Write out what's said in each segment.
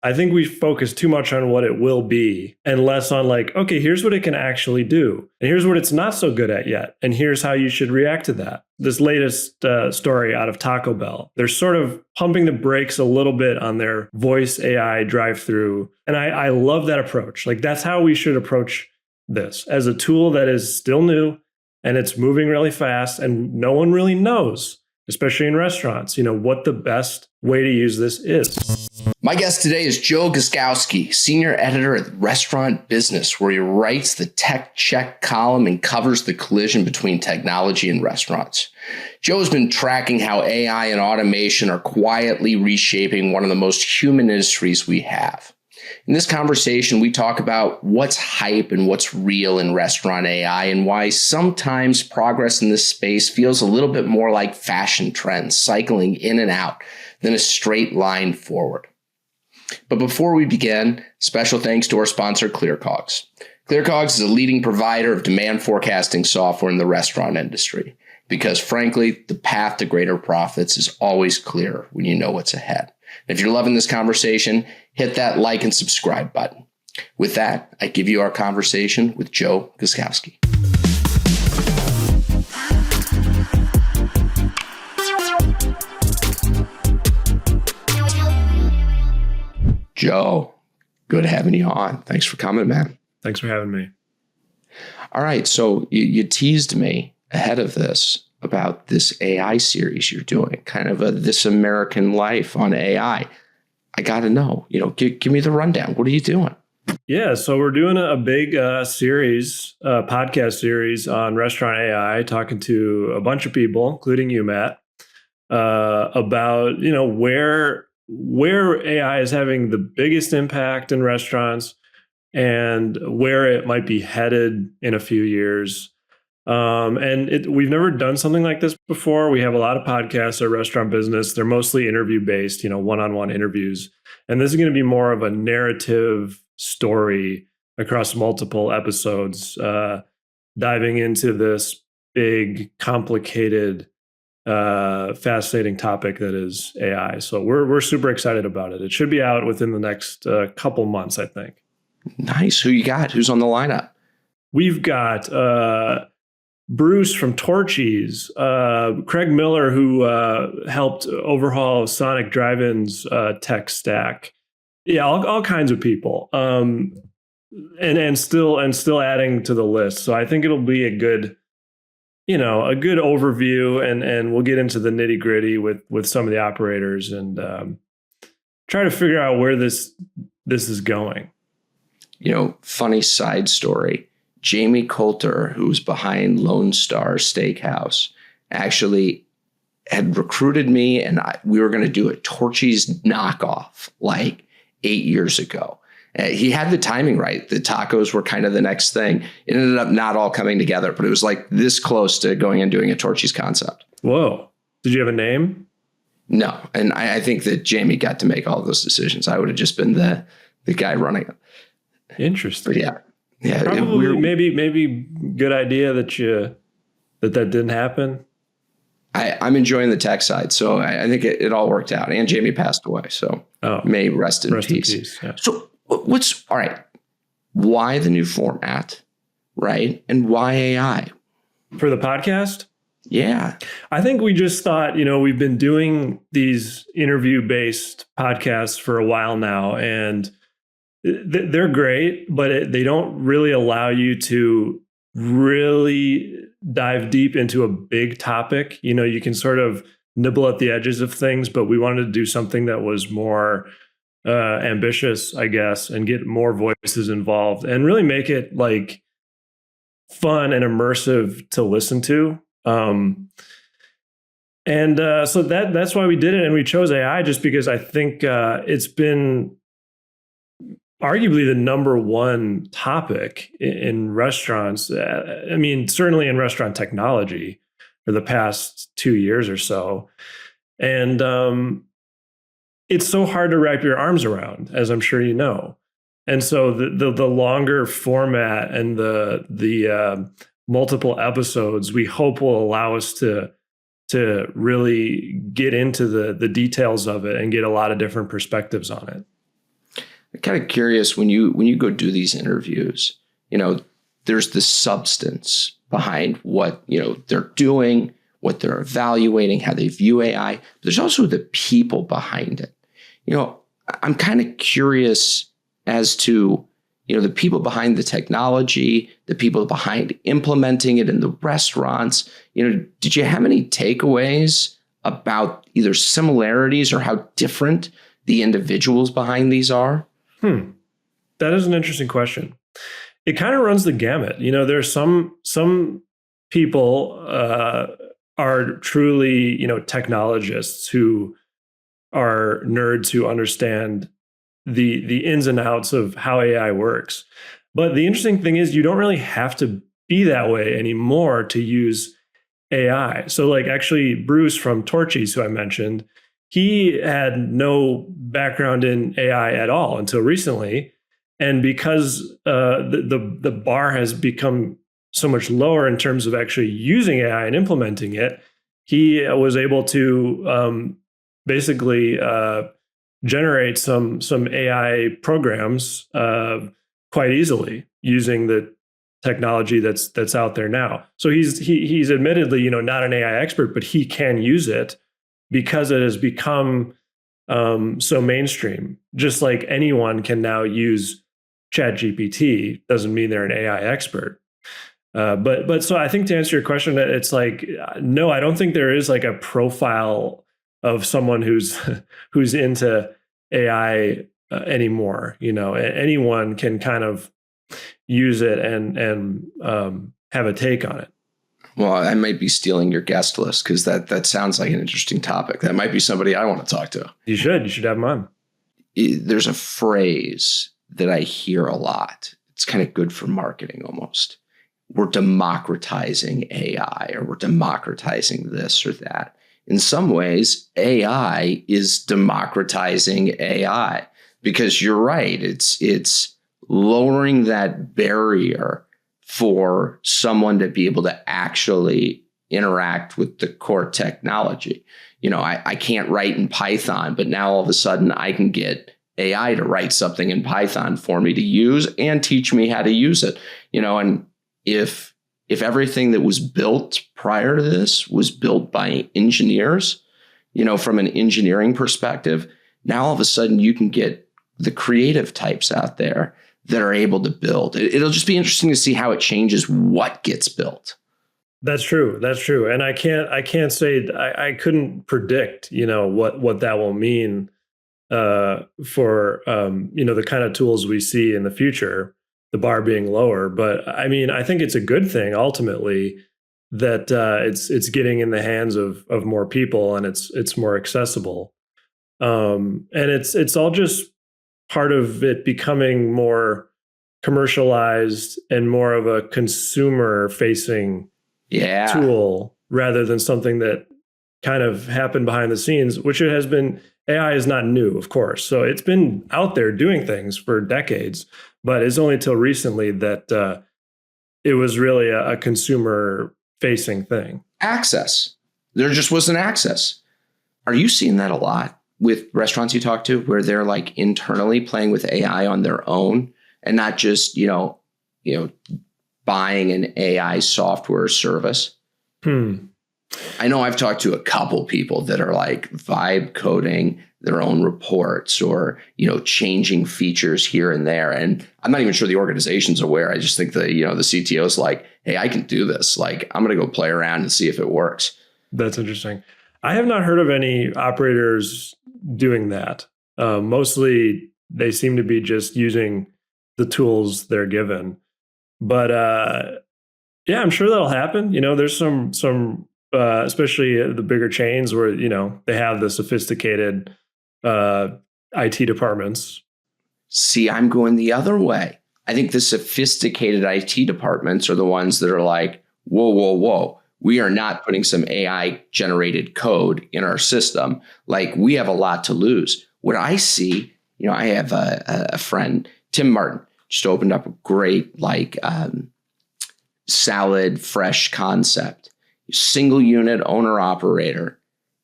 I think we focus too much on what it will be and less on like, okay, here's what it can actually do. And here's what it's not so good at yet. And here's how you should react to that. This latest story out of Taco Bell, they're sort of pumping the brakes a little bit on their voice AI drive-thru. And I love that approach. Like that's how we should approach this as a tool that is still new and it's moving really fast and no one really knows, especially in restaurants, what the best way to use this is. My guest today is Joe Guszkowski, senior editor at Restaurant Business, where he writes the Tech Check column and covers the collision between technology and restaurants. Joe has been tracking how AI and automation are quietly reshaping one of the most human industries we have. In this conversation, we talk about what's hype and what's real in restaurant AI and why sometimes progress in this space feels a little bit more like fashion trends, cycling in and out than a straight line forward. But before we begin, special thanks to our sponsor, ClearCOGS. ClearCOGS is a leading provider of demand forecasting software in the restaurant industry because, frankly, the path to greater profits is always clearer when you know what's ahead. If you're loving this conversation, hit that like and subscribe button. With that, I give you our conversation with Joe Guszkowski. Joe, good having you on. Thanks for coming, man. Thanks for having me. All right. So you teased me ahead of this about this AI series you're doing, kind of This American Life on AI. I got to know, give me the rundown. What are you doing? Yeah. So we're doing a big podcast series on restaurant AI, talking to a bunch of people, including you, Matt, about, where AI is having the biggest impact in restaurants and where it might be headed in a few years. We've never done something like this before. We have a lot of podcasts at Restaurant Business. They're mostly interview based, one-on-one interviews. And this is going to be more of a narrative story across multiple episodes, diving into this big, complicated, fascinating topic that is AI. So we're super excited about it. It should be out within the next couple months, I think. Nice. Who you got? Who's on the lineup? We've got Bruce from Torchy's, Craig Miller, who helped overhaul Sonic Drive-In's tech stack. Yeah, all kinds of people, and still adding to the list. So I think it'll be a good overview, and we'll get into the nitty gritty with some of the operators and try to figure out where this is going. Funny side story. Jamie Coulter, who's behind Lone Star Steakhouse, actually had recruited me, and we were going to do a Torchy's knockoff like 8 years ago. He had the timing right. The tacos were kind of the next thing. It ended up not all coming together, but it was like this close to going and doing a Torchy's concept. Whoa. Did you have a name? No. And I think that Jamie got to make all those decisions. I would have just been the guy running it. Interesting. But yeah. Probably maybe good idea that that didn't happen. I'm enjoying the tech side, so I think it all worked out. And Jamie passed away, so may rest in peace. Yeah. So what's all right? Why the new format, right? And why AI for the podcast? Yeah, I think we just thought, we've been doing these interview-based podcasts for a while now, and they're great, but they don't really allow you to really dive deep into a big topic. You can sort of nibble at the edges of things, but we wanted to do something that was more ambitious, I guess, and get more voices involved and really make it like fun and immersive to listen to. So that's why we did it. And we chose AI just because I think it's been arguably the number one topic in restaurants. I mean, certainly in restaurant technology for the past 2 years or so. And it's so hard to wrap your arms around, as I'm sure you know. And so the longer format and the multiple episodes, we hope will allow us to really get into the details of it and get a lot of different perspectives on it. kind of curious when you go do these interviews, there's the substance behind what, they're doing, what they're evaluating, how they view AI. But there's also the people behind it. I'm kind of curious as to, the people behind the technology, the people behind implementing it in the restaurants. Did you have any takeaways about either similarities or how different the individuals behind these are? That is an interesting question. It kind of runs the gamut. There's some people are truly, technologists who are nerds who understand the ins and outs of how AI works. But the interesting thing is you don't really have to be that way anymore to use AI. So like actually Bruce from Torchy's, who I mentioned, he had no background in AI at all until recently. And because the bar has become so much lower in terms of actually using AI and implementing it, he was able to basically generate some AI programs quite easily using the technology that's out there now. So he's admittedly not an AI expert, but he can use it because it has become so mainstream. Just like anyone can now use ChatGPT, doesn't mean they're an AI expert. But so I think to answer your question, it's like, no, I don't think there is like a profile of someone who's into AI anymore. Anyone can kind of use it and have a take on it. Well, I might be stealing your guest list because that sounds like an interesting topic. That might be somebody I want to talk to. You should have them on. There's a phrase that I hear a lot. It's kind of good for marketing almost. We're democratizing AI, or we're democratizing this or that. In some ways, AI is democratizing AI because you're right. It's lowering that barrier for someone to be able to actually interact with the core technology. I can't write in Python, but now all of a sudden I can get AI to write something in Python for me to use and teach me how to use it. And if everything that was built prior to this was built by engineers, from an engineering perspective, now all of a sudden you can get the creative types out there that are able to build. It'll just be interesting to see how it changes what gets built. That's true. And I can't say I couldn't predict, what that will mean for the kind of tools we see in the future, the bar being lower. But I mean, I think it's a good thing ultimately that it's getting in the hands of more people and it's more accessible. And it's all just part of it becoming more commercialized and more of a consumer facing tool rather than something that kind of happened behind the scenes, which it has been. AI is not new, of course. So it's been out there doing things for decades, but it's only till recently that it was really a consumer facing thing. Access. There just wasn't access. Are you seeing that a lot with restaurants you talk to where they're like internally playing with AI on their own and not just, buying an AI software service? I know I've talked to a couple people that are like vibe coding their own reports or, changing features here and there. And I'm not even sure the organization's aware. I just think the CTO is like, hey, I can do this. Like, I'm going to go play around and see if it works. That's interesting. I have not heard of any operators doing that. Mostly they seem to be just using the tools they're given. But yeah, I'm sure that'll happen. There's some especially the bigger chains where, they have the sophisticated IT departments. See, I'm going the other way. I think the sophisticated IT departments are the ones that are like, whoa. We are not putting some AI generated code in our system. Like, we have a lot to lose. What I see, I have a friend, Tim Martin, just opened up a great salad fresh concept. Single unit owner operator.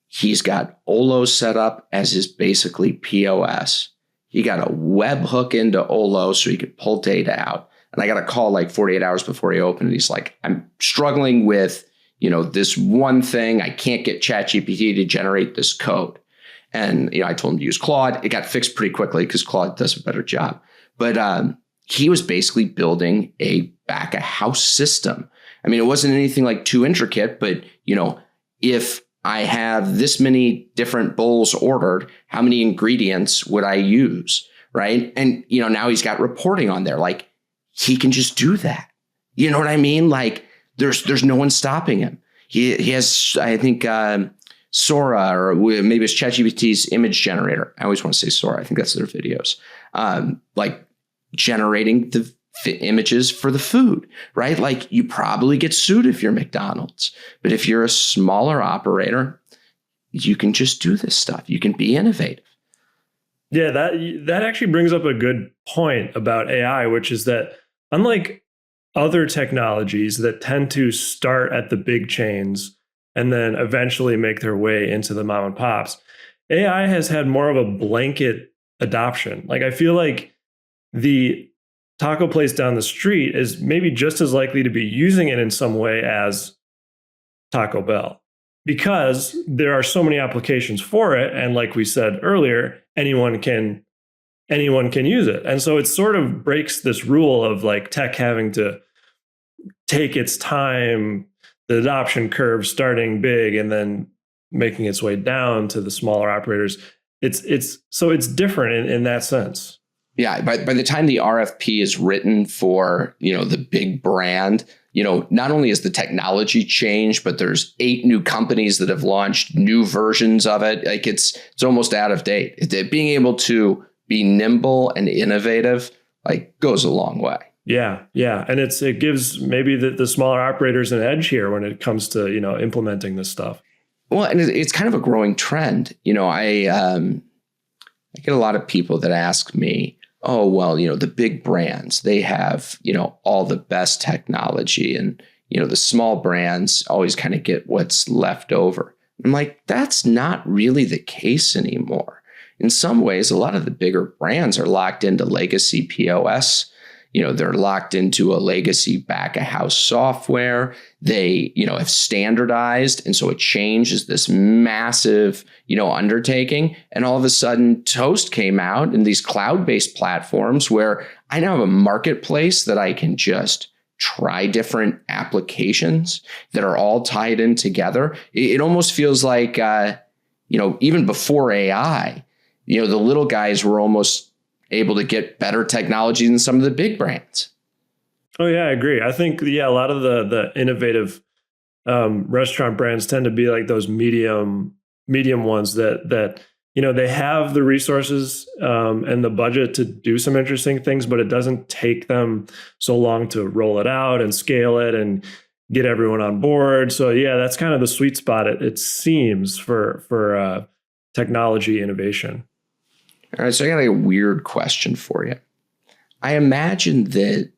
He's got Olo set up as his basically POS. He got a web hook into Olo so he could pull data out. And I got a call like 48 hours before he opened. And he's like, I'm struggling with, this one thing. I can't get ChatGPT to generate this code. And, I told him to use Claude. It got fixed pretty quickly because Claude does a better job. But he was basically building a back of house system. I mean, it wasn't anything like too intricate, but, if I have this many different bowls ordered, how many ingredients would I use? Right. And, now he's got reporting on there. Like, he can just do that. You know what I mean? Like, there's no one stopping him. He has, I think, Sora, or maybe it's ChatGPT's image generator. I always want to say Sora. I think that's their videos. Like generating the images for the food, right? Like, you probably get sued if you're McDonald's, but if you're a smaller operator, you can just do this stuff. You can be innovative. Yeah, that actually brings up a good point about AI, which is that unlike other technologies that tend to start at the big chains and then eventually make their way into the mom and pops, AI has had more of a blanket adoption. Like, I feel like the taco place down the street is maybe just as likely to be using it in some way as Taco Bell, because there are so many applications for it. And like we said earlier, anyone can use it. And so it sort of breaks this rule of like tech having to take its time, the adoption curve starting big and then making its way down to the smaller operators. It's different in that sense. Yeah, by the time the RFP is written for, the big brand, not only has the technology changed, but there's 8 new companies that have launched new versions of it. Like, it's almost out of date. Being able to be nimble and innovative, like, goes a long way. Yeah. And it gives maybe the smaller operators an edge here when it comes to, implementing this stuff. Well, and it's kind of a growing trend. I get a lot of people that ask me, oh, well, the big brands, they have, all the best technology, and, the small brands always kind of get what's left over. I'm like, that's not really the case anymore. In some ways, a lot of the bigger brands are locked into legacy POS. They're locked into a legacy back of house software. They, have standardized. And so a change is this massive, undertaking. And all of a sudden Toast came out in these cloud-based platforms where I now have a marketplace that I can just try different applications that are all tied in together. It almost feels like, even before AI, the little guys were almost able to get better technology than some of the big brands. Oh yeah, I agree. I think a lot of the innovative restaurant brands tend to be like those medium ones that they have the resources and the budget to do some interesting things, but it doesn't take them so long to roll it out and scale it and get everyone on board. So yeah, that's kind of the sweet spot. It seems for technology innovation. All right, so I got a weird question for you. I imagine that,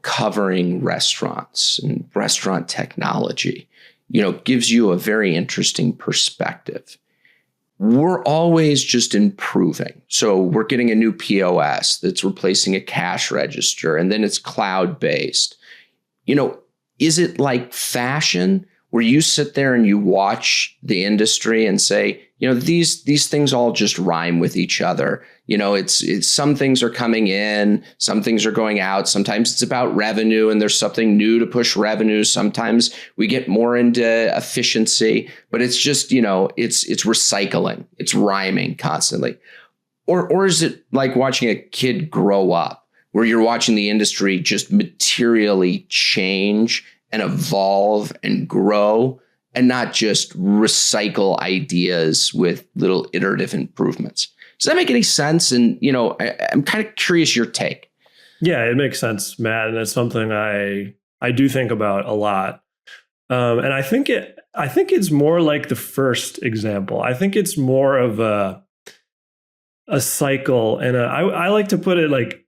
covering restaurants and restaurant technology, gives you a very interesting perspective. We're always just improving. So we're getting a new POS that's replacing a cash register, and then it's cloud-based. Is it like fashion where you sit there and you watch the industry and say, these things all just rhyme with each other. It's some things are coming in, some things are going out. Sometimes it's about revenue and there's something new to push revenue. Sometimes we get more into efficiency, but it's just, it's recycling, it's rhyming constantly. Or is it like watching a kid grow up where you're watching the industry just materially change and evolve and grow, and not just recycle ideas with little iterative improvements? Does that make any sense? And, I'm kind of curious your take. Yeah, it makes sense, Matt. And it's something I do think about a lot. And I think it's more like the first example. I think it's more of a cycle. And I like to put it like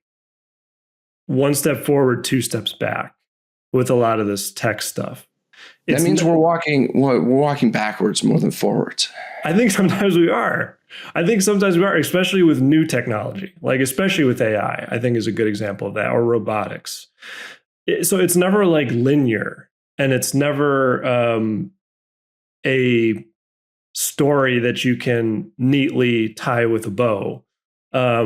one step forward, 2 steps back with a lot of this tech stuff. That means we're walking backwards more than forwards. I think sometimes we are. Especially with new technology, like especially with AI, I think is a good example of that, or robotics. So it's never like linear, and it's never a story that you can neatly tie with a bow,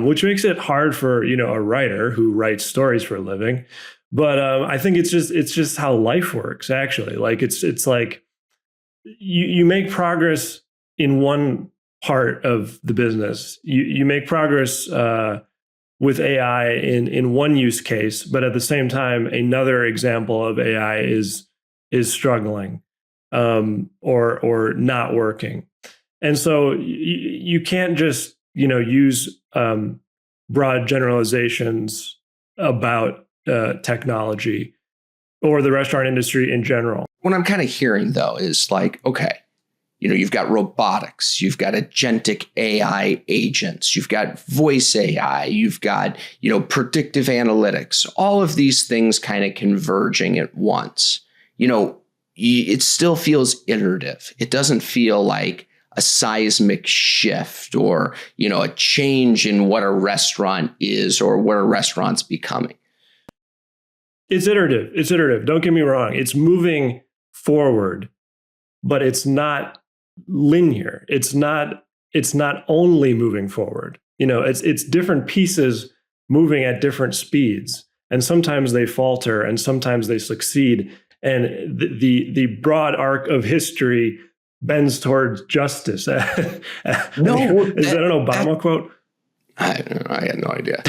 which makes it hard for a writer who writes stories for a living. But I think it's just how life works. Actually, like it's like you make progress in one part of the business. You make progress with AI in one use case, but at the same time, another example of AI is struggling or not working. And so you can't just use broad generalizations about technology or the restaurant industry in general. What I'm kind of hearing though is like, okay, you've got robotics, you've got agentic AI agents, you've got voice AI, you've got, predictive analytics, all of these things kind of converging at once. It still feels iterative. It doesn't feel like a seismic shift or, a change in what a restaurant is or what a restaurant's becoming. It's iterative. Don't get me wrong. It's moving forward, but it's not linear. It's not only moving forward. It's different pieces moving at different speeds, and sometimes they falter and sometimes they succeed. And the broad arc of history bends towards justice. No, is that an Obama quote? I had no idea.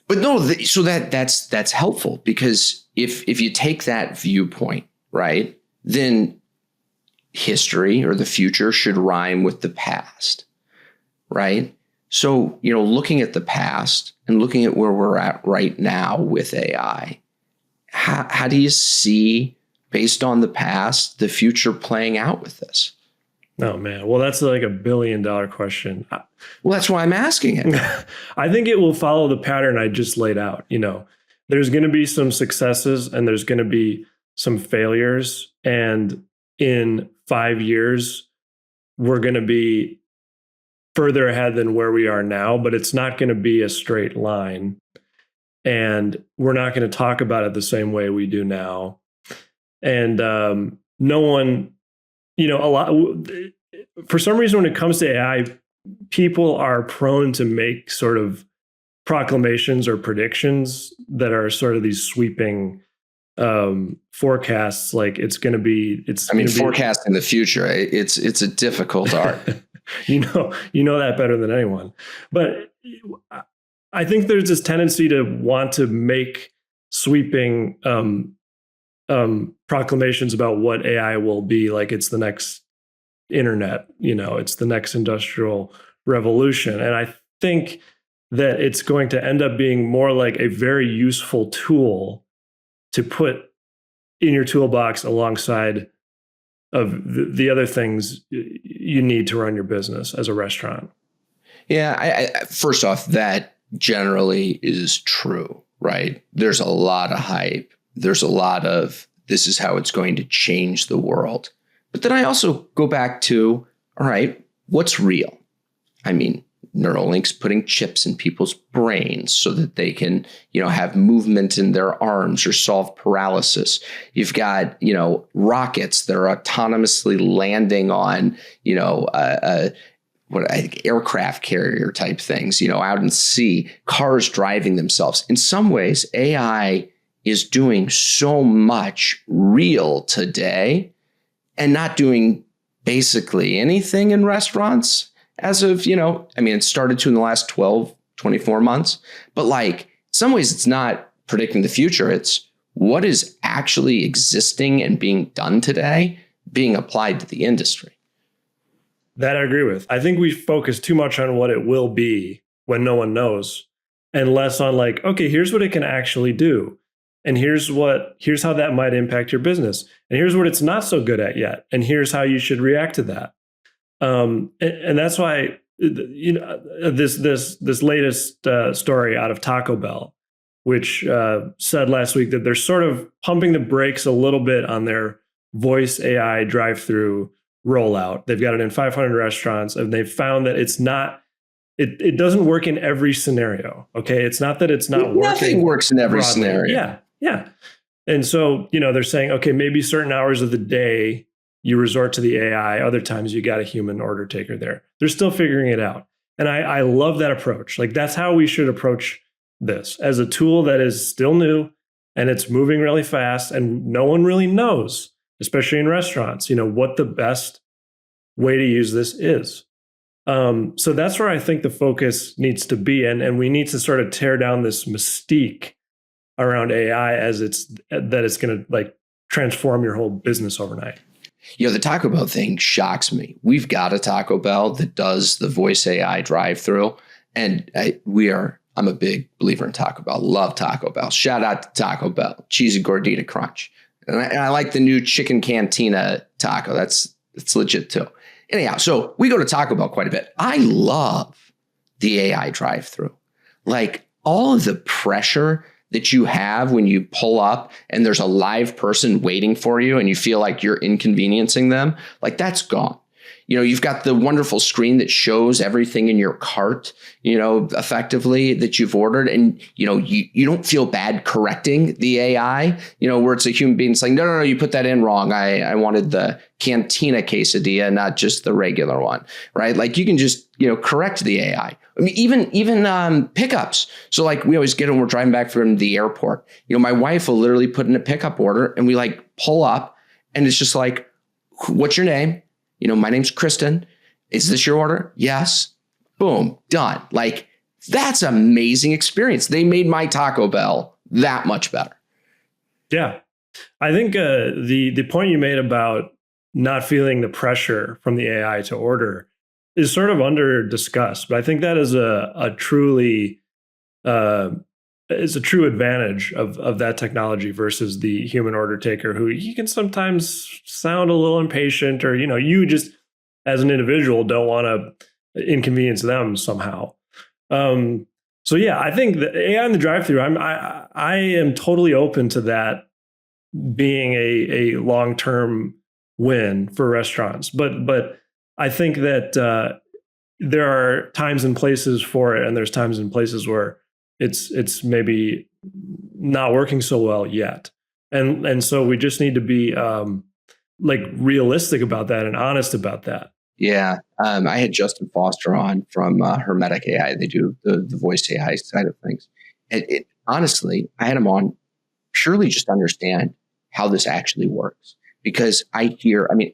But no, so that's helpful, because if you take that viewpoint, right, then history or the future should rhyme with the past, right? So, looking at the past and looking at where we're at right now with AI, how do you see, based on the past, the future playing out with this? Oh, man. Well, that's like $1 billion question. Well, that's why I'm asking it. I think it will follow the pattern I just laid out. There's going to be some successes and there's going to be some failures. And in 5 years, we're going to be further ahead than where we are now, but it's not going to be a straight line. And we're not going to talk about it the same way we do now. And no one, for some reason, when it comes to AI, people are prone to make sort of proclamations or predictions that are sort of these sweeping forecasts. Like it's going to be, forecasting the future, it's a difficult art. you know that better than anyone. But I think there's this tendency to want to make sweeping proclamations about what AI will be. Like it's the next internet, it's the next industrial revolution. And I think that it's going to end up being more like a very useful tool to put in your toolbox alongside of the other things you need to run your business as a restaurant. Yeah, I first off, that generally is true, right? There's a lot of hype. There's a lot of this is how it's going to change the world. But then I also go back to, all right, what's real? I mean, Neuralink's putting chips in people's brains so that they can, have movement in their arms or solve paralysis. You've got, rockets that are autonomously landing on, aircraft carrier type things, out in sea, cars driving themselves. In some ways, AI is doing so much real today and not doing basically anything in restaurants as of, it started to in the last 12, 24 months. But like, in some ways, it's not predicting the future. It's what is actually existing and being done today being applied to the industry. That I agree with. I think we focus too much on what it will be when no one knows, and less on like, okay, here's what it can actually do. And here's how that might impact your business. And here's what it's not so good at yet. And here's how you should react to that. And that's why, this latest story out of Taco Bell, which said last week that they're sort of pumping the brakes a little bit on their voice AI drive-through rollout. They've got it in 500 restaurants, and they've found that it doesn't work in every scenario. Okay. It's not that it's not working. Nothing works in every broadly. scenario. Yeah. Yeah. And so, they're saying, okay, maybe certain hours of the day you resort to the AI. Other times you got a human order taker there. They're still figuring it out. And I love that approach. Like, that's how we should approach this, as a tool that is still new and it's moving really fast, and no one really knows, especially in restaurants, what the best way to use this is. So that's where I think the focus needs to be. And we need to sort of tear down this mystique around AI as it's going to transform your whole business overnight. The Taco Bell thing shocks me. We've got a Taco Bell that does the voice AI drive-through, and I'm a big believer in Taco Bell. Love Taco Bell. Shout out to Taco Bell. Cheesy Gordita Crunch. And I like the new chicken cantina taco. That's legit too. Anyhow, so we go to Taco Bell quite a bit. I love the AI drive-through. Like, all of the pressure that you have when you pull up and there's a live person waiting for you and you feel like you're inconveniencing them, that's gone. You've got the wonderful screen that shows everything in your cart, effectively that you've ordered. And, you don't feel bad correcting the AI, where it's a human being saying, no, you put that in wrong. I wanted the cantina quesadilla, not just the regular one, right? Like, you can just, correct the AI. I mean, even pickups. So we always get when we're driving back from the airport, my wife will literally put in a pickup order and we pull up and it's just like, what's your name? My name's Kristen. Is this your order? Yes. Boom. Done. That's amazing experience. They made my Taco Bell that much better. Yeah. I think the point you made about not feeling the pressure from the AI to order is sort of under discussed, but I think that is a true advantage of that technology versus the human order taker, who you can sometimes sound a little impatient, or you just as an individual don't want to inconvenience them somehow. So yeah, I think the AI in the drive-thru, I am totally open to that being a long-term win for restaurants, but I think that there are times and places for it, and there's times and places where it's maybe not working so well yet. And so we just need to be realistic about that and honest about that. Yeah. I had Justin Foster on from Hermetic AI. They do the voice AI side of things. And honestly, I had him on purely just to understand how this actually works. Because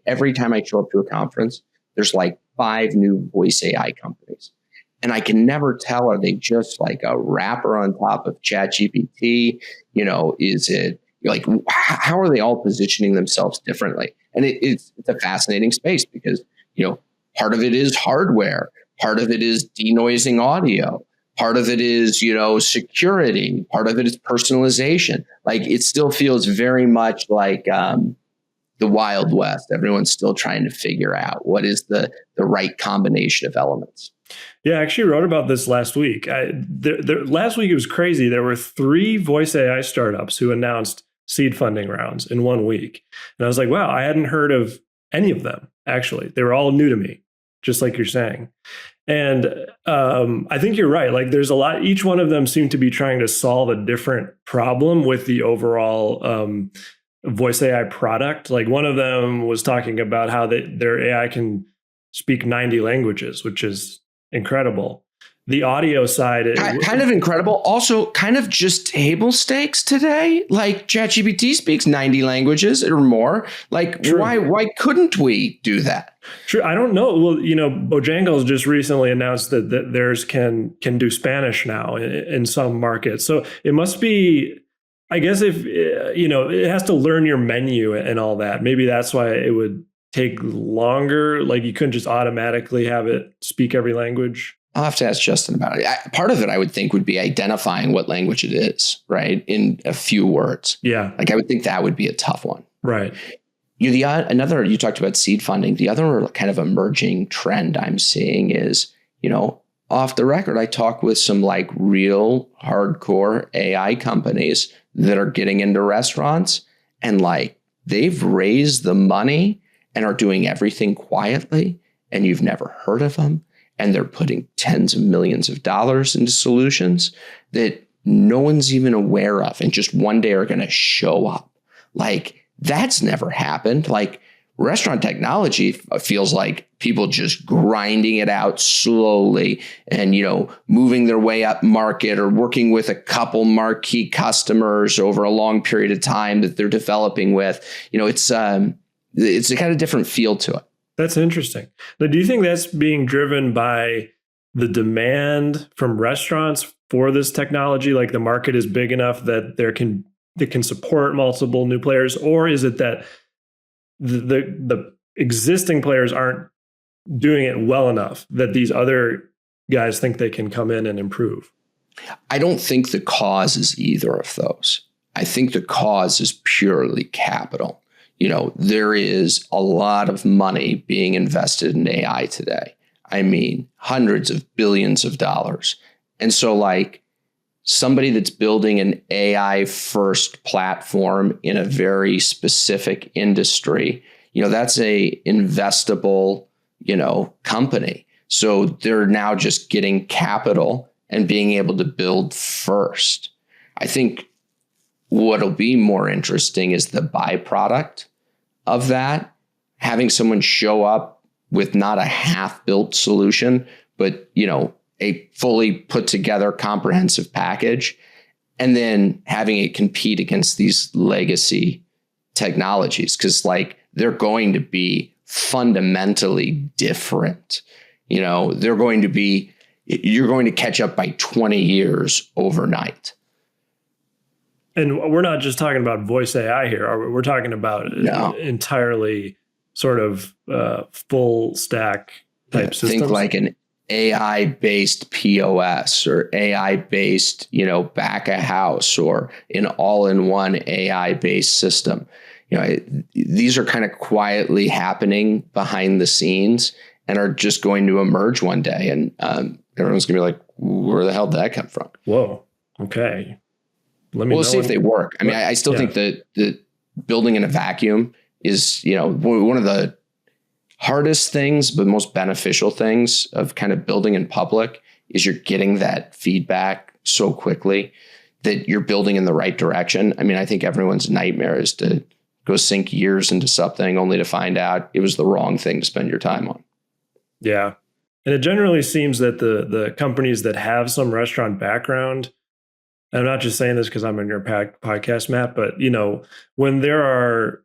every time I show up to a conference, there's 5 new voice AI companies. And I can never tell, are they just a wrapper on top of ChatGPT? Is it how are they all positioning themselves differently? And it's a fascinating space because, part of it is hardware. Part of it is denoising audio. Part of it is, security. Part of it is personalization. It still feels very much like the Wild West. Everyone's still trying to figure out what is the right combination of elements. Yeah, I actually wrote about this last week. Last week it was crazy. There were 3 voice AI startups who announced seed funding rounds in 1 week. And I was like, wow, I hadn't heard of any of them, actually. They were all new to me, just like you're saying. And I think you're right. There's a lot, each one of them seemed to be trying to solve a different problem with the overall voice AI product. One of them was talking about how their AI can speak 90 languages, which is incredible. The audio side, kind of incredible. Also, kind of just table stakes today. ChatGPT speaks 90 languages or more. Why couldn't we do that? Sure, I don't know. Well, Bojangles just recently announced that theirs can do Spanish now in some markets. So it must be, I guess, if it has to learn your menu and all that. Maybe that's why it would take longer. You couldn't just automatically have it speak every language. I'll have to ask Justin about it. Part of it, I would think, would be identifying what language it is, right? In a few words. Yeah. I would think that would be a tough one. Right. You talked about seed funding. The other kind of emerging trend I'm seeing is, off the record, I talk with some like real hardcore AI companies that are getting into restaurants, and like they've raised the money and are doing everything quietly, and you've never heard of them. And they're putting tens of millions of dollars into solutions that no one's even aware of, and just one day are going to show up. Like that's never happened. Like restaurant technology feels like people just grinding it out slowly and, moving their way up market or working with a couple marquee customers over a long period of time that they're developing with. It's a kind of different feel to it. That's interesting. Now, do you think that's being driven by the demand from restaurants for this technology? Like the market is big enough that they can support multiple new players, or is it that the existing players aren't doing it well enough that these other guys think they can come in and improve? I don't think the cause is either of those. I think the cause is purely capital. There is a lot of money being invested in AI today. I mean, hundreds of billions of dollars. And so like somebody that's building an AI first platform in a very specific industry, that's a investable, company. So they're now just getting capital and being able to build first. I think what'll be more interesting is the byproduct of that, having someone show up with not a half-built solution, but, a fully put together comprehensive package, and then having it compete against these legacy technologies. Because like they're going to be fundamentally different. You're going to catch up by 20 years overnight. And we're not just talking about voice AI here. We're talking about entirely sort of full stack type systems. Think like an AI-based POS or AI-based, back of house, or an all-in-one AI-based system. These are kind of quietly happening behind the scenes and are just going to emerge one day. And everyone's going to be like, where the hell did that come from? Whoa. Okay. We'll see if they work. I mean, I still think that building in a vacuum is, one of the hardest things, but most beneficial things of kind of building in public is you're getting that feedback so quickly that you're building in the right direction. I mean, I think everyone's nightmare is to go sink years into something only to find out it was the wrong thing to spend your time on. Yeah. And it generally seems that the companies that have some restaurant background, and I'm not just saying this because I'm on your podcast, Matt, but when there are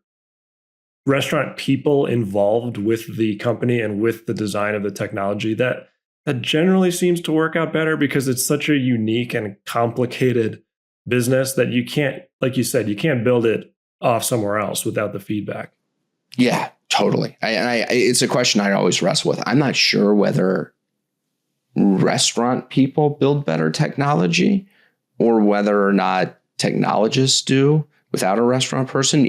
restaurant people involved with the company and with the design of the technology, that generally seems to work out better because it's such a unique and complicated business that you can't, like you said, you can't build it off somewhere else without the feedback. Yeah, totally. It's a question I always wrestle with. I'm not sure whether restaurant people build better technology or whether or not technologists do without a restaurant person.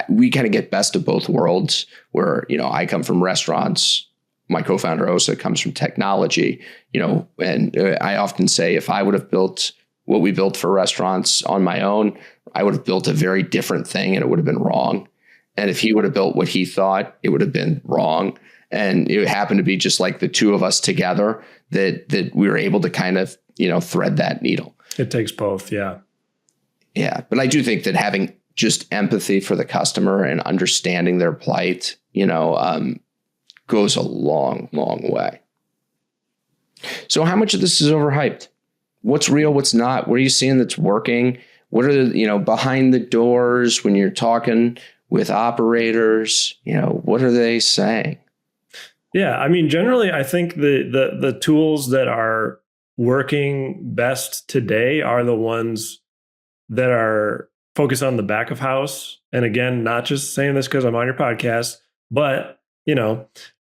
We kind of get best of both worlds where, I come from restaurants. My co-founder Osa comes from technology, and I often say if I would have built what we built for restaurants on my own, I would have built a very different thing and it would have been wrong. And if he would have built what he thought, it would have been wrong. And it happened to be just like the two of us together that we were able to kind of, thread that needle. It takes both. Yeah. Yeah. But I do think that having just empathy for the customer and understanding their plight, goes a long, long way. So how much of this is overhyped? What's real? What's not? What are you seeing that's working? What are the, behind the doors when you're talking with operators, what are they saying? Yeah. I mean, generally, I think the tools that are working best today are the ones that are focused on the back of house. And again, not just saying this because I'm on your podcast, but,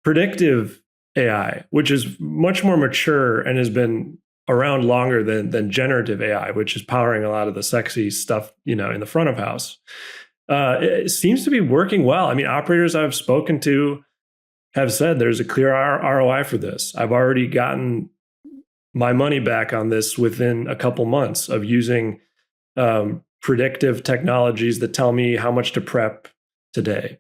predictive AI, which is much more mature and has been around longer than generative AI, which is powering a lot of the sexy stuff, in the front of house. It seems to be working well. I mean, operators I've spoken to have said there's a clear ROI for this. I've already gotten my money back on this within a couple months of using predictive technologies that tell me how much to prep today.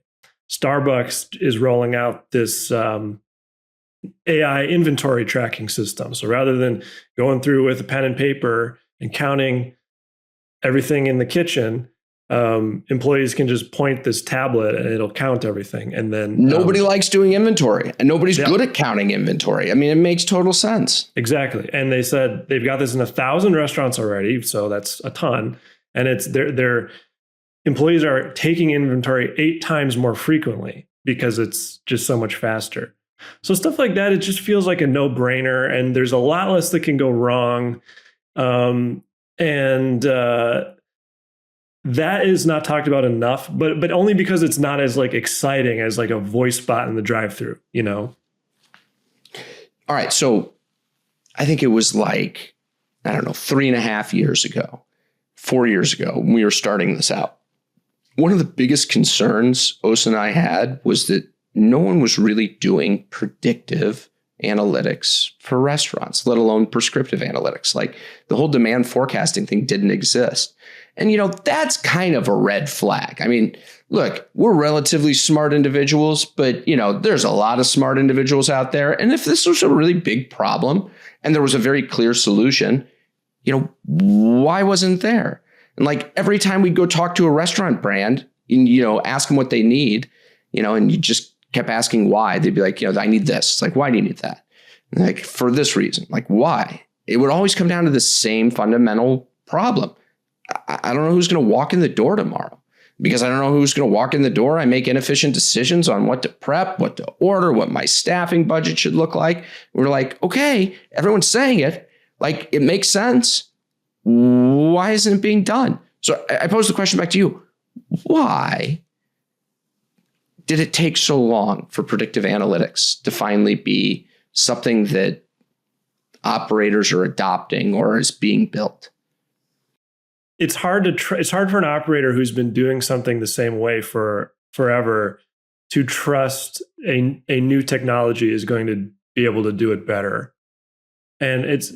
Starbucks is rolling out this AI inventory tracking system. So rather than going through with a pen and paper and counting everything in the kitchen, employees can just point this tablet and it'll count everything. And then nobody likes doing inventory, and nobody's good at counting inventory. I mean, it makes total sense. Exactly. And they said they've got this in 1,000 restaurants already. So that's a ton. And it's their employees are taking inventory 8 times more frequently because it's just so much faster. So stuff like that, it just feels like a no-brainer, and there's a lot less that can go wrong. That is not talked about enough, but only because it's not as like exciting as like a voice bot in the drive-thru, you know? All right. So I think it was like, I don't know, 3.5 years ago, 4 years ago, when we were starting this out. One of the biggest concerns Osa and I had was that no one was really doing predictive analytics for restaurants, let alone prescriptive analytics. Like the whole demand forecasting thing didn't exist. And, that's kind of a red flag. I mean, look, we're relatively smart individuals, but, there's a lot of smart individuals out there. And if this was a really big problem and there was a very clear solution, why wasn't there? And like every time we go talk to a restaurant brand and, ask them what they need, and you just kept asking why, they'd be like, I need this. It's like, why do you need that? And like, for this reason. Like, why? It would always come down to the same fundamental problem. I don't know who's going to walk in the door tomorrow. Because I don't know who's going to walk in the door, I make inefficient decisions on what to prep, what to order, what my staffing budget should look like. We're like, okay, everyone's saying it. Like, it makes sense. Why isn't it being done? So I pose the question back to you. Why did it take so long for predictive analytics to finally be something that operators are adopting or is being built? It's hard for an operator who's been doing something the same way for forever to trust a new technology is going to be able to do it better. And it's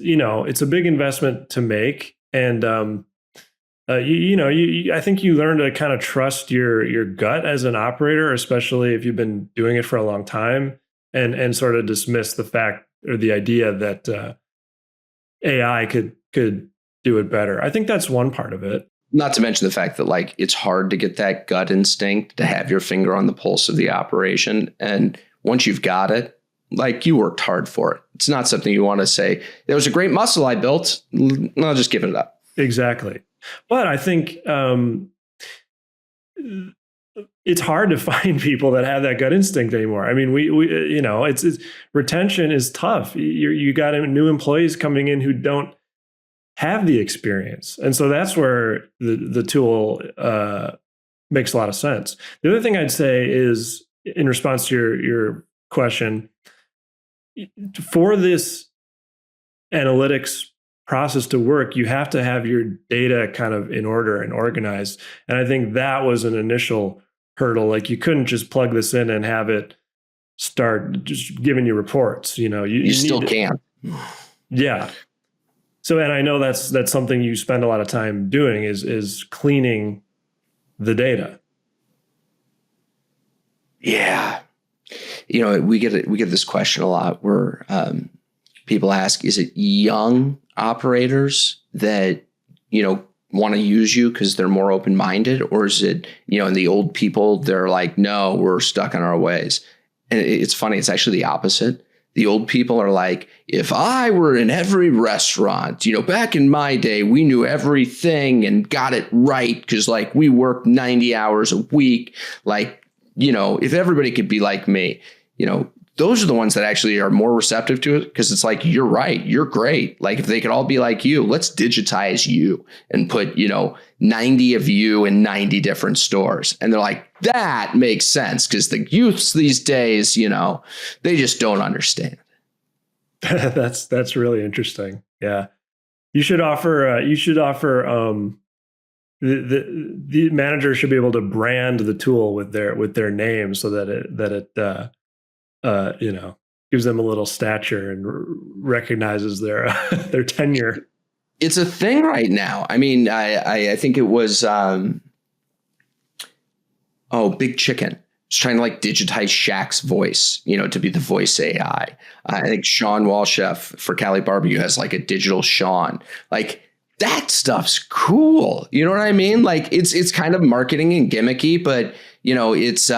a big investment to make. And I think you learn to kind of trust your gut as an operator, especially if you've been doing it for a long time, and sort of dismiss the fact or the idea that AI could do it better. I think that's one part of it. Not to mention the fact that like it's hard to get that gut instinct to have your finger on the pulse of the operation. And once you've got it, like you worked hard for it. It's not something you want to say, there was a great muscle I built. I'll just give it up. Exactly. But I think it's hard to find people that have that gut instinct anymore. I mean, it's retention is tough. You got new employees coming in who don't have the experience. And so that's where the tool makes a lot of sense. The other thing I'd say is, in response to your question, for this analytics process to work, you have to have your data kind of in order and organized. And I think that was an initial hurdle. Like you couldn't just plug this in and have it start just giving you reports. You still can. Yeah. So, and I know that's something you spend a lot of time doing is cleaning the data. Yeah. We get this question a lot where people ask, is it young operators that, want to use you because they're more open-minded? Or is it, and the old people, they're like, no, we're stuck in our ways. And it's funny. It's actually the opposite. The old people are like, if I were in every restaurant, back in my day, we knew everything and got it right because like we worked 90 hours a week. Like, if everybody could be like me, those are the ones that actually are more receptive to it because it's like, you're right. You're great. Like if they could all be like you, let's digitize you and put, 90 of you in 90 different stores. And they're like, that makes sense because the youths these days, they just don't understand. That's really interesting. Yeah. You should offer, the manager should be able to brand the tool with their name so that it gives them a little stature and recognizes their their tenure. It's a thing right now. I mean, I think it was Big Chicken. It's trying to like digitize Shaq's voice, to be the voice AI. I think Sean Walchef for Cali Barbecue has like a digital Sean. Like that stuff's cool. You know what I mean? Like it's kind of marketing and gimmicky, but it's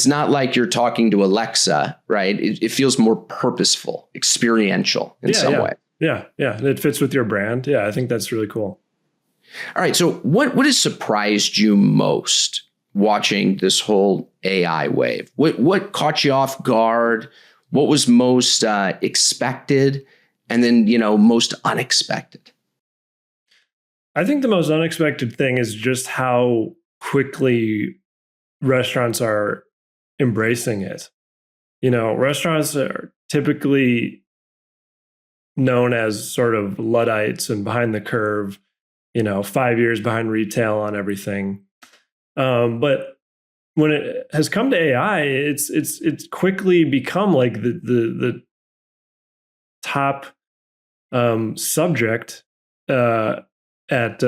not like you're talking to Alexa, right? It feels more purposeful, experiential in some way. Yeah. It fits with your brand. Yeah, I think that's really cool. All right. So what has surprised you most watching this whole AI wave? What caught you off guard? What was most expected? And then, most unexpected? I think the most unexpected thing is just how quickly restaurants are embracing it. Restaurants are typically known as sort of Luddites and behind the curve, 5 years behind retail on everything. But when it has come to AI, it's quickly become like the top subject at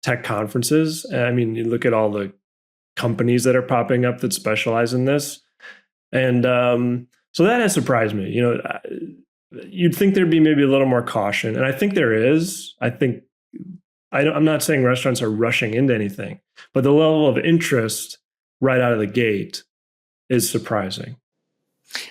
tech conferences. I mean, you look at all the companies that are popping up that specialize in this, and so that has surprised me. You'd think there'd be maybe a little more caution, and I think there is. I'm not saying restaurants are rushing into anything, but the level of interest right out of the gate is surprising.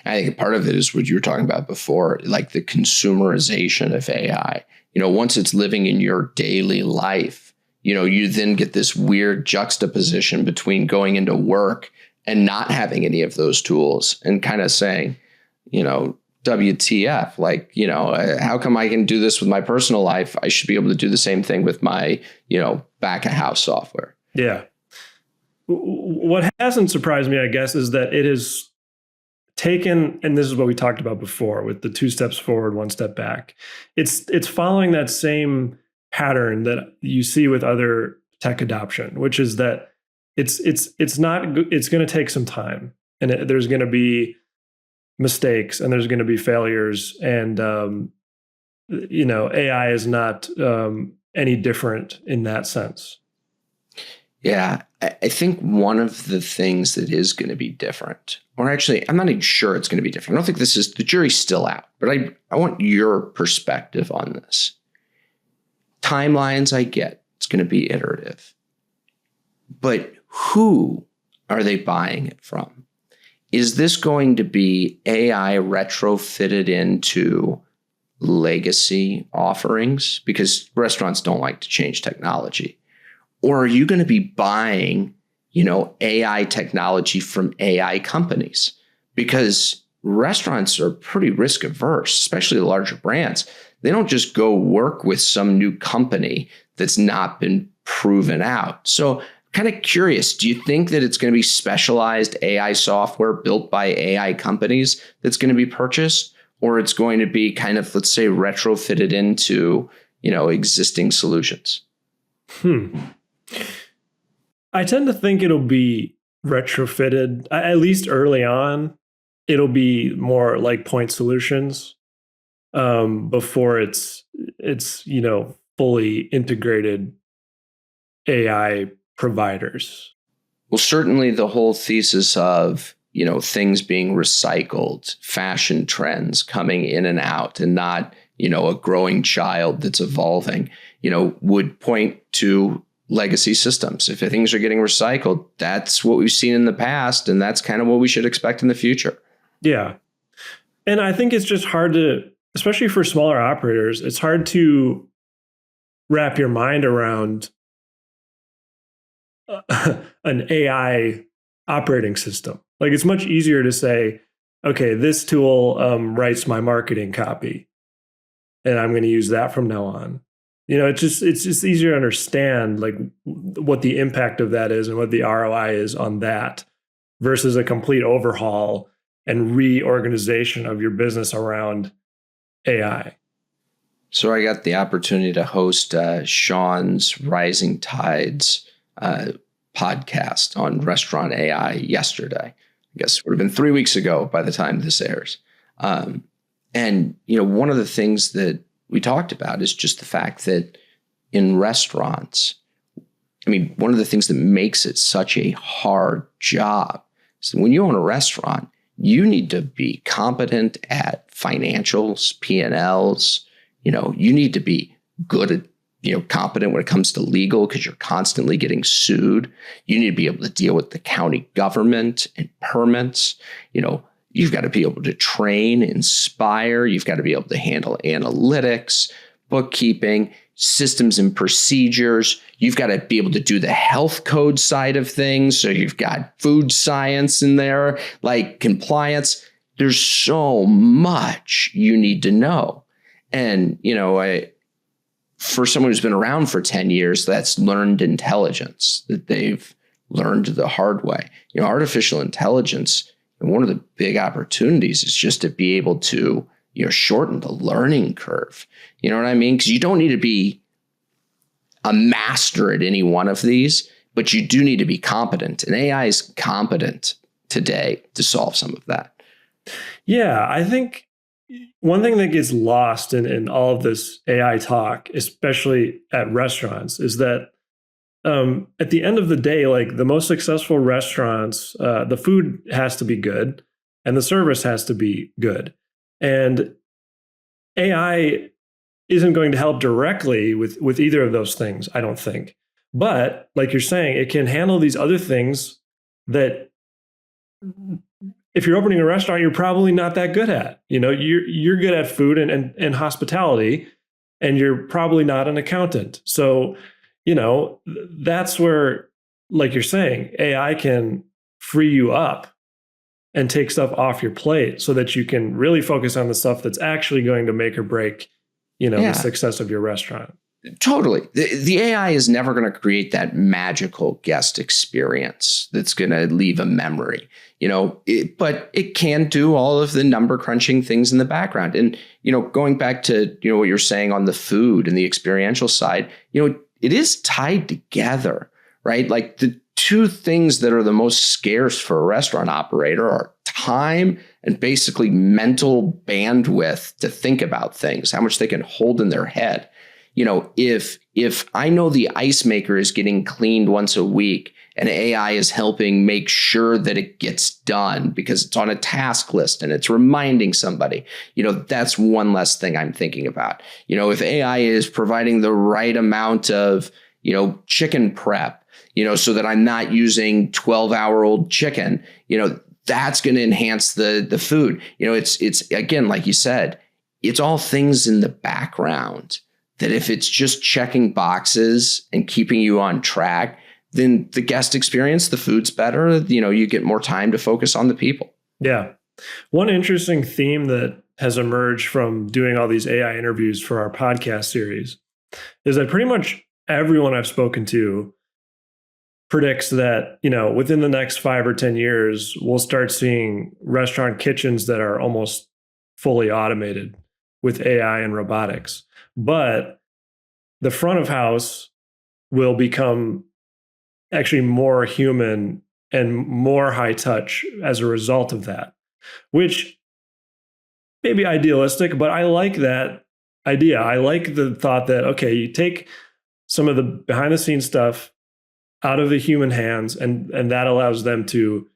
I think part of it is what you were talking about before, like the consumerization of AI. Once it's living in your daily life, you then get this weird juxtaposition between going into work and not having any of those tools and kind of saying, WTF, like, how come I can do this with my personal life? I should be able to do the same thing with my, back of house software. Yeah. What hasn't surprised me, I guess, is that it has taken, and this is what we talked about before with the 2 steps forward, 1 step back. It's following that same pattern that you see with other tech adoption, which is that it's going to take some time, and there's going to be mistakes and there's going to be failures, and AI is not any different in that sense. Yeah, I think one of the things that is going to be different, or actually, I'm not even sure it's going to be different. I don't think the jury's still out, but I want your perspective on this. Timelines, I get, it's going to be iterative. But who are they buying it from? Is this going to be AI retrofitted into legacy offerings? Because restaurants don't like to change technology. Or are you going to be buying, AI technology from AI companies? Because restaurants are pretty risk averse, especially the larger brands. They don't just go work with some new company that's not been proven out. So kind of curious, do you think that it's going to be specialized AI software built by AI companies that's going to be purchased? Or it's going to be kind of, let's say, retrofitted into, existing solutions? I tend to think it'll be retrofitted, at least early on. It'll be more like point solutions before it's fully integrated AI providers. Well, certainly the whole thesis of, things being recycled, fashion trends coming in and out, and not, a growing child that's evolving, would point to legacy systems. If things are getting recycled, that's what we've seen in the past, and that's kind of what we should expect in the future. Yeah. And I think it's just hard to, especially for smaller operators, it's hard to wrap your mind around an AI operating system. Like, it's much easier to say, okay, this tool writes my marketing copy, and I'm going to use that from now on. It's just easier to understand like what the impact of that is and what the ROI is on that versus a complete overhaul and reorganization of your business around AI. So I got the opportunity to host Sean's Rising Tides podcast on restaurant AI yesterday. I guess it would have been 3 weeks ago by the time this airs. And, one of the things that we talked about is just the fact that in restaurants, one of the things that makes it such a hard job is that when you own a restaurant, you need to be competent at financials, P&Ls. You need to be good at, competent when it comes to legal because you're constantly getting sued. You need to be able to deal with the county government and permits. You've got to be able to train, inspire. You've got to be able to handle analytics, bookkeeping, systems and procedures. You've got to be able to do the health code side of things. So you've got food science in there, like compliance. There's so much you need to know. And, for someone who's been around for 10 years, that's learned intelligence that they've learned the hard way. Artificial intelligence, and one of the big opportunities is just to be able to, shorten the learning curve. You know what I mean? Because you don't need to be a master at any one of these, but you do need to be competent. And AI is competent today to solve some of that. Yeah, I think one thing that gets lost in all of this AI talk, especially at restaurants, is that at the end of the day, like the most successful restaurants, the food has to be good and the service has to be good. And AI isn't going to help directly with either of those things, I don't think. But like you're saying, it can handle these other things that if you're opening a restaurant, you're probably not that good at. You're good at food and hospitality, and you're probably not an accountant. So, that's where, like you're saying, AI can free you up and take stuff off your plate so that you can really focus on the stuff that's actually going to make or break, the success of your restaurant. Totally. The AI is never going to create that magical guest experience that's going to leave a memory, but it can do all of the number crunching things in the background. And, going back to, what you're saying on the food and the experiential side, it is tied together, right? Like the two things that are the most scarce for a restaurant operator are time and basically mental bandwidth to think about things, how much they can hold in their head. If I know the ice maker is getting cleaned once a week and AI is helping make sure that it gets done because it's on a task list and it's reminding somebody, that's one less thing I'm thinking about. If AI is providing the right amount of, chicken prep, so that I'm not using 12-hour-old chicken, that's going to enhance the food. It's again, like you said, it's all things in the background that if it's just checking boxes and keeping you on track, then the guest experience, the food's better. You get more time to focus on the people. Yeah. One interesting theme that has emerged from doing all these AI interviews for our podcast series is that pretty much everyone I've spoken to predicts that, within the next 5 or 10 years, we'll start seeing restaurant kitchens that are almost fully automated with AI and robotics. But the front of house will become actually more human and more high touch as a result of that, which may be idealistic, but I like that idea. I like the thought that, okay, you take some of the behind the scenes stuff out of the human hands, and that allows them to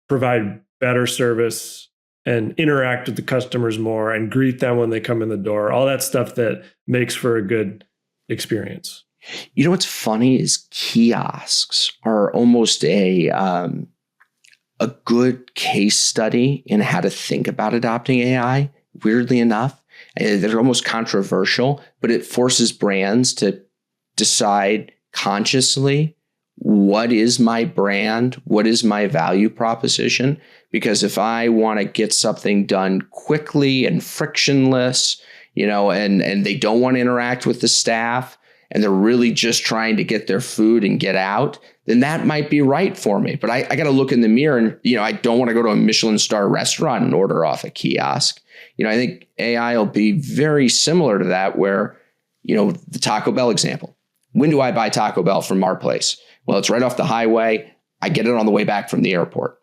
provide better service and interact with the customers more and greet them when they come in the door, all that stuff that makes for a good experience. What's funny is kiosks are almost a good case study in how to think about adopting AI, weirdly enough. They're almost controversial, but it forces brands to decide consciously, what is my brand? What is my value proposition? Because if I want to get something done quickly and frictionless, and they don't want to interact with the staff, and they're really just trying to get their food and get out, then that might be right for me. But I got to look in the mirror and, I don't want to go to a Michelin star restaurant and order off a kiosk. I think AI will be very similar to that where, the Taco Bell example. When do I buy Taco Bell from our place? Well, it's right off the highway. I get it on the way back from the airport.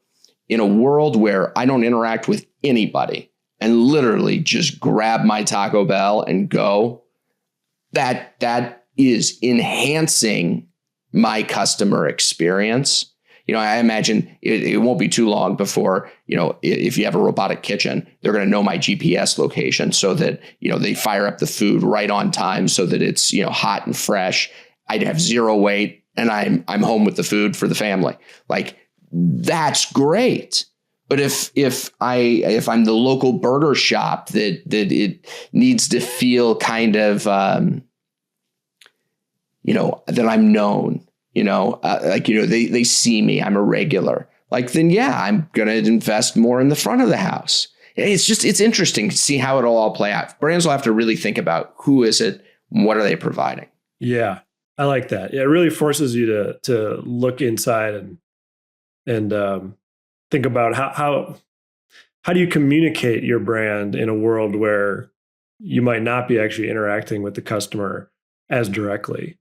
In a world where I don't interact with anybody, and literally just grab my Taco Bell and go, that is enhancing my customer experience. I imagine it won't be too long before, if you have a robotic kitchen, they're going to know my GPS location so that, they fire up the food right on time so that it's, hot and fresh. I'd have zero wait and I'm home with the food for the family. Like, that's great. But if I'm the local burger shop that it needs to feel kind of, that I'm known, they see me, I'm a regular, then yeah, I'm going to invest more in the front of the house. It's interesting to see how it'll all play out. Brands will have to really think about who is it, what are they providing? Yeah, I like that. Yeah, it really forces you to look inside and think about how do you communicate your brand in a world where you might not be actually interacting with the customer as directly.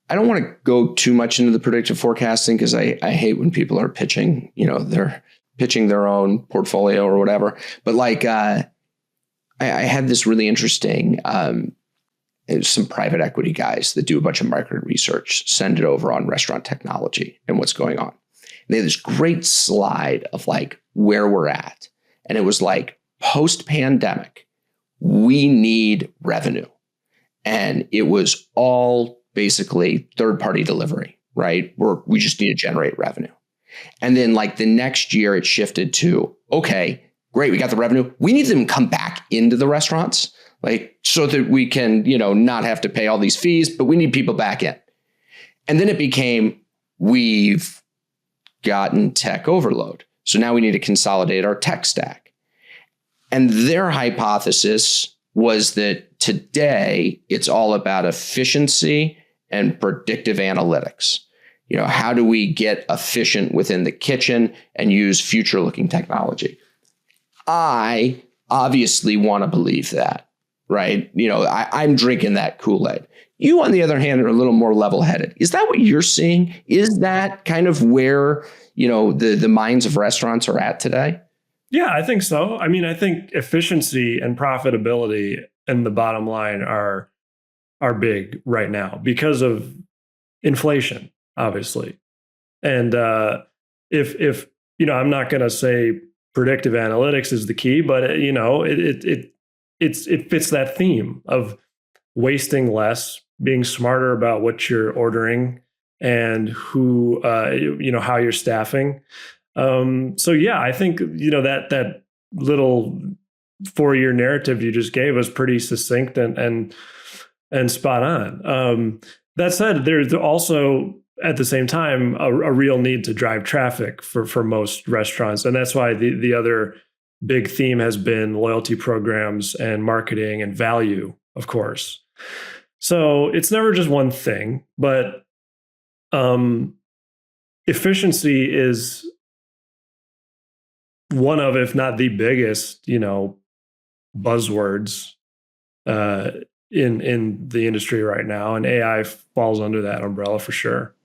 I don't want to go too much into the predictive forecasting because I hate when people are pitching, they're pitching their own portfolio or whatever. But I had this really interesting, some private equity guys that do a bunch of market research, send it over on restaurant technology and what's going on. And they had this great slide of where we're at. And it was post-pandemic, we need revenue. And it was all basically third-party delivery, right? We just need to generate revenue. And then the next year it shifted to, okay, great, we got the revenue. We need them to come back into the restaurants, so that we can, not have to pay all these fees, but we need people back in. And then it became, we've gotten tech overload. So now we need to consolidate our tech stack. And their hypothesis was that today it's all about efficiency and predictive analytics. How do we get efficient within the kitchen and use future-looking technology? I obviously want to believe that, right? I'm drinking that Kool-Aid. You, on the other hand, are a little more level-headed. Is that what you're seeing? Is that kind of where, the minds of restaurants are at today? Yeah, I think so. I mean, I think efficiency and profitability and the bottom line are big right now because of inflation, obviously. And if I'm not going to say predictive analytics is the key, but it fits that theme of wasting less, being smarter about what you're ordering and who how you're staffing. So yeah, I think that little 4-year narrative you just gave was pretty succinct and spot on. That said, there's also at the same time a real need to drive traffic for most restaurants, and that's why the other big theme has been loyalty programs and marketing and value, of course. So it's never just one thing, but efficiency is one of, if not the biggest, buzzwords in the industry right now, and AI falls under that umbrella for sure.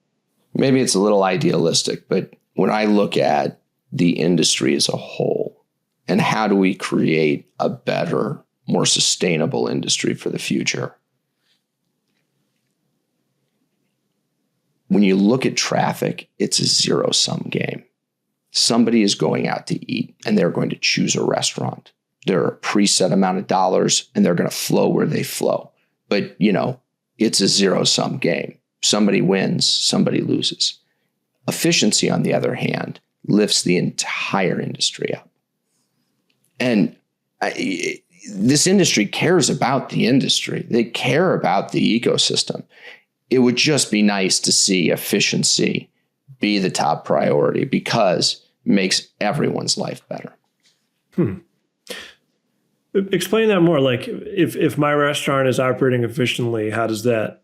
Maybe it's a little idealistic, but when I look at the industry as a whole, and how do we create a better, more sustainable industry for the future? When you look at traffic, it's a zero-sum game. Somebody is going out to eat and they're going to choose a restaurant. There are a preset amount of dollars and they're going to flow where they flow. But, it's a zero-sum game. Somebody wins, somebody loses. Efficiency, on the other hand, lifts the entire industry up. And this industry cares about the industry. They care about the ecosystem. It would just be nice to see efficiency be the top priority because it makes everyone's life better. Explain that more. If my restaurant is operating efficiently, how does that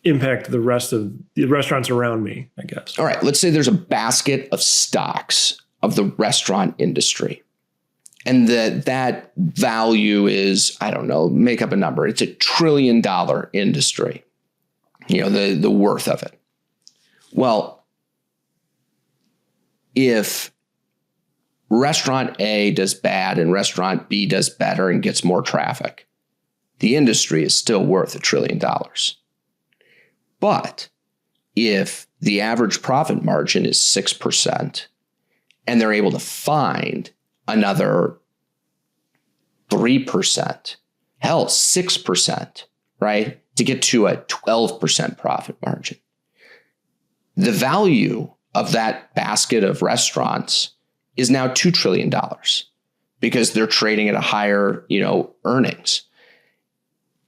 impact the rest of the restaurants around me, I guess? All right, let's say there's a basket of stocks of the restaurant industry. And that value is, I don't know, make up a number. It's $1 trillion industry, the worth of it. Well, if restaurant A does bad and restaurant B does better and gets more traffic, the industry is still worth $1 trillion. But if the average profit margin is 6% and they're able to find another 3%, hell, 6%, right, to get to a 12% profit margin, the value of that basket of restaurants is now $2 trillion because they're trading at a higher, earnings.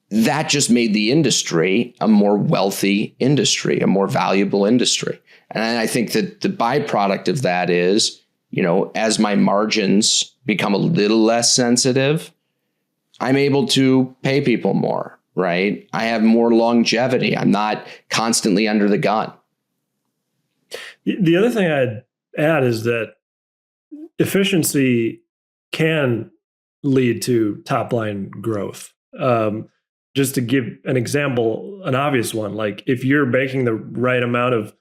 That just made the industry a more wealthy industry, a more valuable industry. And I think that the byproduct of that is, as my margins become a little less sensitive, I'm able to pay people more, right? I have more longevity. I'm not constantly under the gun. The other thing I'd add is that efficiency can lead to top line growth. Just to give an example, an obvious one, like if you're baking the right amount of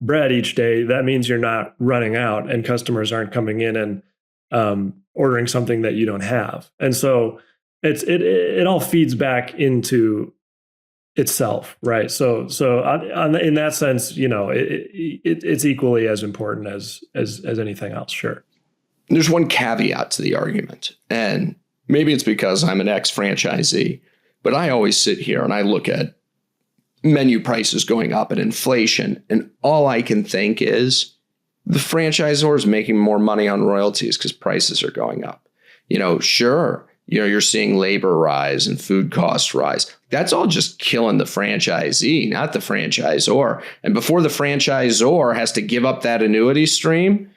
bread each day, that means you're not running out and customers aren't coming in and ordering something that you don't have. And so it all feeds back into itself, right? So in that sense, it's equally as important as anything else. Sure. There's one caveat to the argument, and maybe it's because I'm an ex-franchisee, but I always sit here and I look at menu prices going up and inflation, and all I can think is the franchisor is making more money on royalties because prices are going up. Sure, you're seeing labor rise and food costs rise. That's all just killing the franchisee, not the franchisor. And before the franchisor has to give up that annuity stream,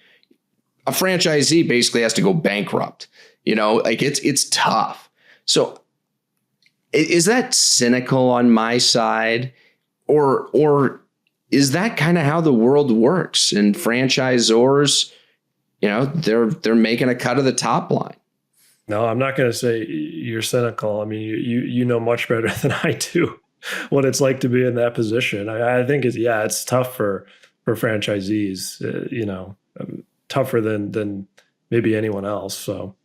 a franchisee basically has to go bankrupt. It's tough. So is that cynical on my side, or is that kind of how the world works? And franchisors, they're making a cut of the top line. No, I'm not going to say you're cynical. I mean, you know much better than I do what it's like to be in that position. I think it's tough for franchisees. Tougher than maybe anyone else. So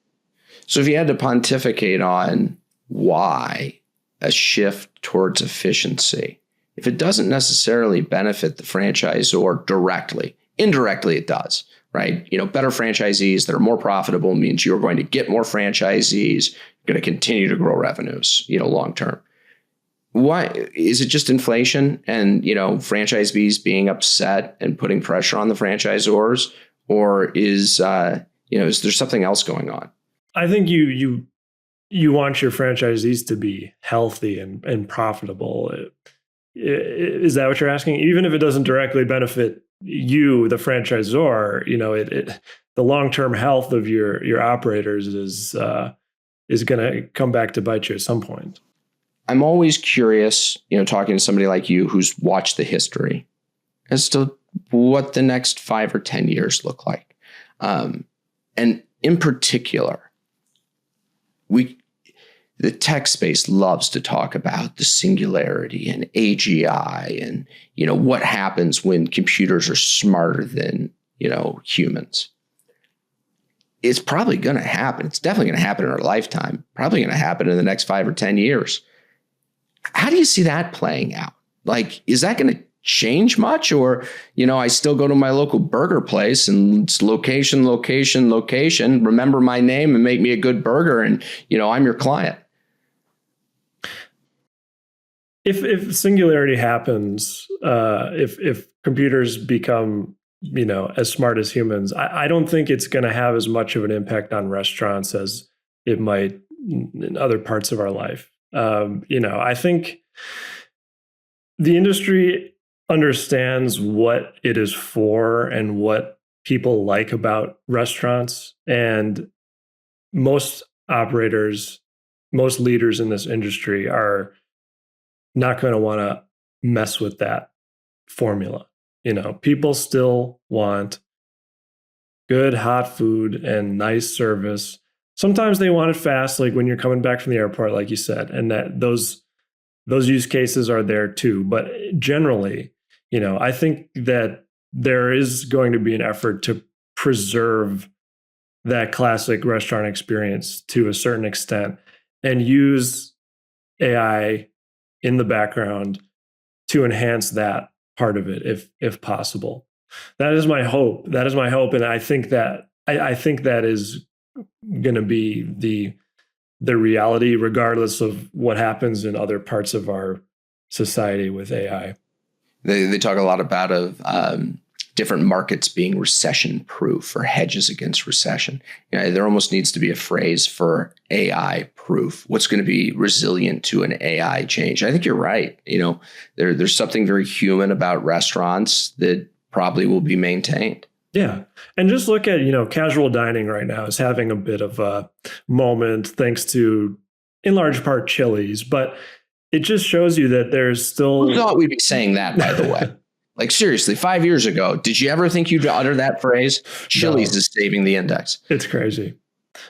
if you had to pontificate on why a shift towards efficiency, if it doesn't necessarily benefit the franchisor directly, indirectly it does, right? Better franchisees that are more profitable means you're going to get more franchisees, you're going to continue to grow revenues, long term. Why is it just inflation and, franchisees being upset and putting pressure on the franchisors, or is there something else going on? I think you want your franchisees to be healthy and profitable. Is that what you're asking? Even if it doesn't directly benefit you, the franchisor, the long-term health of your operators is going to come back to bite you at some point. I'm always curious, talking to somebody like you who's watched the history as to what the next 5 or 10 years look like. And in particular, the tech space loves to talk about the singularity and AGI and, what happens when computers are smarter than, humans. It's probably going to happen. It's definitely going to happen in our lifetime, probably going to happen in the next 5 or 10 years. How do you see that playing out? Like, is that going to change much? Or, I still go to my local burger place and it's location, remember my name and make me a good burger. And, I'm your client. If singularity happens, if computers become, as smart as humans, I don't think it's going to have as much of an impact on restaurants as it might in other parts of our life. I think the industry understands what it is for and what people like about restaurants. And most operators, most leaders in this industry are not going to want to mess with that formula. People still want good hot food and nice service. Sometimes they want it fast, like when you're coming back from the airport, like you said, and that those use cases are there too. But generally, I think that there is going to be an effort to preserve that classic restaurant experience to a certain extent and use AI in the background to enhance that part of it if possible. That is my hope. That is my hope. And I think that I think that is going to be the reality, regardless of what happens in other parts of our society with AI. They talk a lot about different markets being recession proof or hedges against recession. There almost needs to be a phrase for AI proof. What's going to be resilient to an AI change? I think you're right. There's something very human about restaurants that probably will be maintained. Yeah. And just look at, casual dining right now is having a bit of a moment thanks to, in large part, Chili's. But it just shows you that there's still... Who thought we'd be saying that, by the way? Like, seriously, 5 years ago, did you ever think you'd utter that phrase? Chili's is saving the index. It's crazy.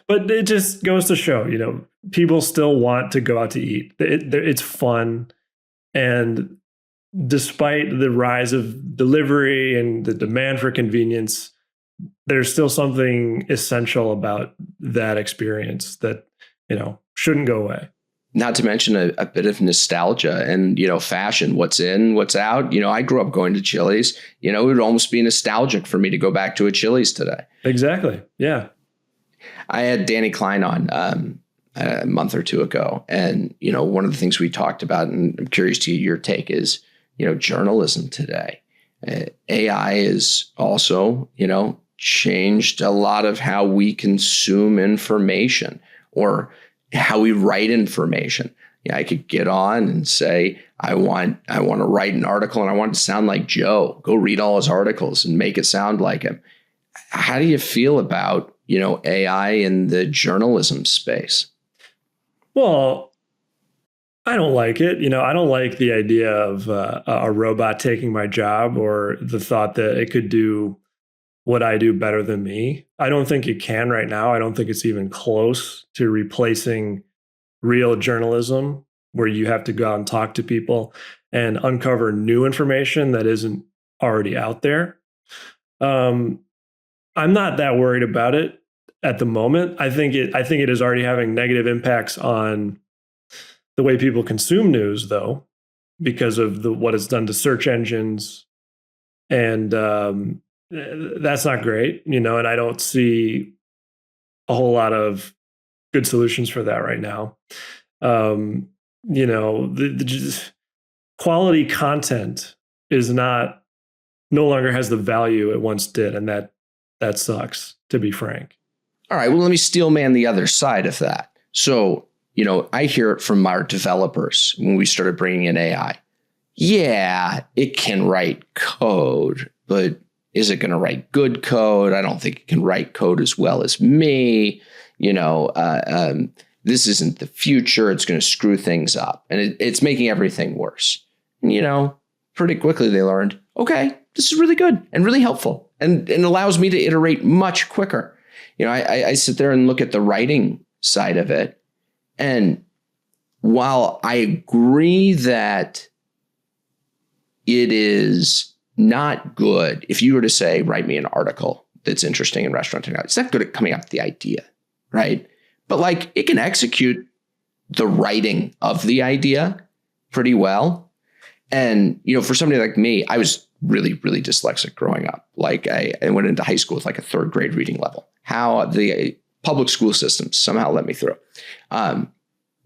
But it just goes to show, people still want to go out to eat. It's fun. And despite the rise of delivery and the demand for convenience, there's still something essential about that experience that, shouldn't go away. Not to mention a bit of nostalgia and, fashion, what's in, what's out. I grew up going to Chili's. It would almost be nostalgic for me to go back to a Chili's today. Exactly. Yeah. I had Danny Klein on a month or two ago. And, one of the things we talked about, and I'm curious to your take, is, journalism today. AI is also, changed a lot of how we consume information or how we write information. I could get on and say, I want to write an article and I want it to sound like Joe. Go read all his articles and make it sound like him. How do you feel about, AI in the journalism space? Well, I don't like it. I don't like the idea of a robot taking my job or the thought that it could do what I do better than me. I don't think it can right now. I don't think it's even close to replacing real journalism where you have to go out and talk to people and uncover new information that isn't already out there. I'm not that worried about it at the moment. I think it is already having negative impacts on the way people consume news, though, because of what it's done to search engines. And that's not great, and I don't see a whole lot of good solutions for that right now. The quality content is no longer has the value it once did. And that sucks, to be frank. All right. Well, let me steel man the other side of that. So, I hear it from our developers when we started bringing in AI. Yeah, it can write code, but is it going to write good code? I don't think it can write code as well as me. This isn't the future. It's going to screw things up. And it's making everything worse. And, pretty quickly they learned, okay, this is really good and really helpful and allows me to iterate much quicker. I sit there and look at the writing side of it. And while I agree that it is not good, if you were to say, write me an article that's interesting in restaurant technology, it's not good at coming up with the idea, right? But it can execute the writing of the idea pretty well. And, for somebody like me, I was really, really dyslexic growing up. I went into high school with a third grade reading level. How the public school systems somehow let me through.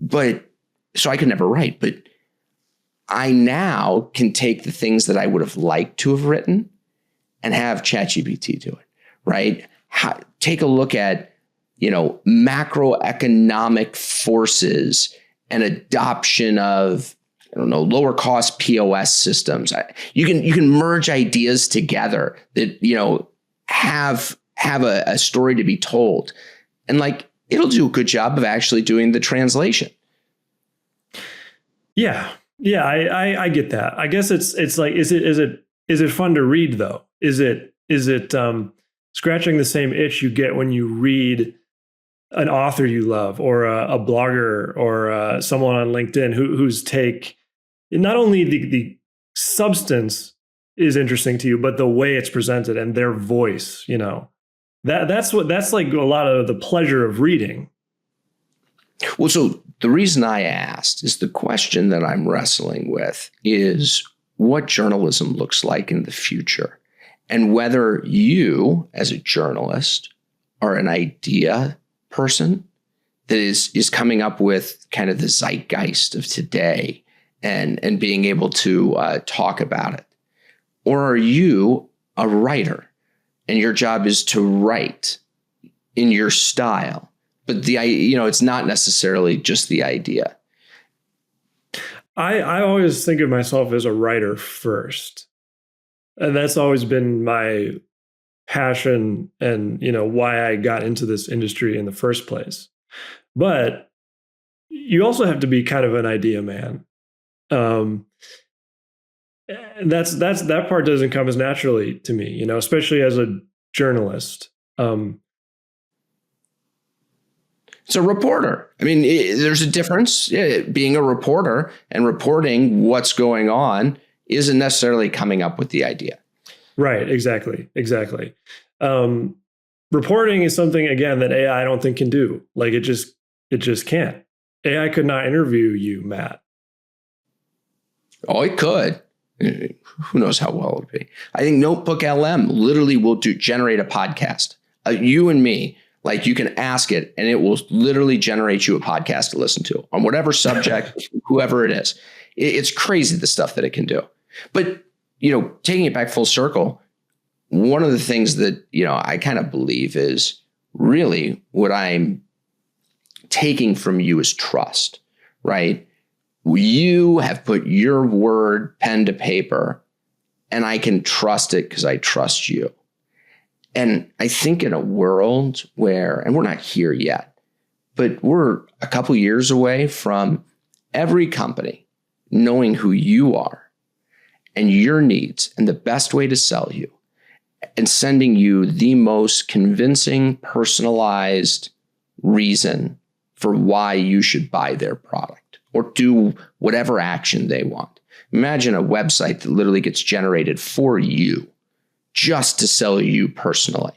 But so I could never write, but I now can take the things that I would have liked to have written and have ChatGPT do it, right? Take a look at, macroeconomic forces and adoption of, lower cost POS systems. You can merge ideas together that, have a story to be told. And it'll do a good job of actually doing the translation. Yeah. Yeah, I get that. I guess it's like, is it fun to read though? Is it scratching the same itch you get when you read an author you love or a blogger or someone on LinkedIn whose take, not only the substance is interesting to you, but the way it's presented and their voice, That's like a lot of the pleasure of reading. Well, so the reason I asked is the question that I'm wrestling with is what journalism looks like in the future, and whether you, as a journalist, are an idea person that is coming up with kind of the zeitgeist of today and being able to talk about it, or are you a writer and your job is to write in your style? But it's not necessarily just the idea. I always think of myself as a writer first. And that's always been my passion and, why I got into this industry in the first place. But you also have to be kind of an idea man. And that part doesn't come as naturally to me, especially as a journalist. It's a reporter. I mean, there's a difference. Being a reporter and reporting what's going on isn't necessarily coming up with the idea. Right. Exactly. Reporting is something, again, that AI I don't think can do. Like it just can't. AI could not interview you, Matt. Oh, it could. Who knows how well it would be. I think Notebook LM literally will generate a podcast. You and me. Like you can ask it and it will literally generate you a podcast to listen to on whatever subject, whoever it is. It's crazy the stuff that it can do. But, taking it back full circle, one of the things that, I kind of believe is really what I'm taking from you is trust, right? You have put your word pen to paper and I can trust it because I trust you. And I think in a world where, and we're not here yet, but we're a couple years away from every company knowing who you are and your needs and the best way to sell you and sending you the most convincing, personalized reason for why you should buy their product or do whatever action they want. Imagine a website that literally gets generated for you, just to sell you personally.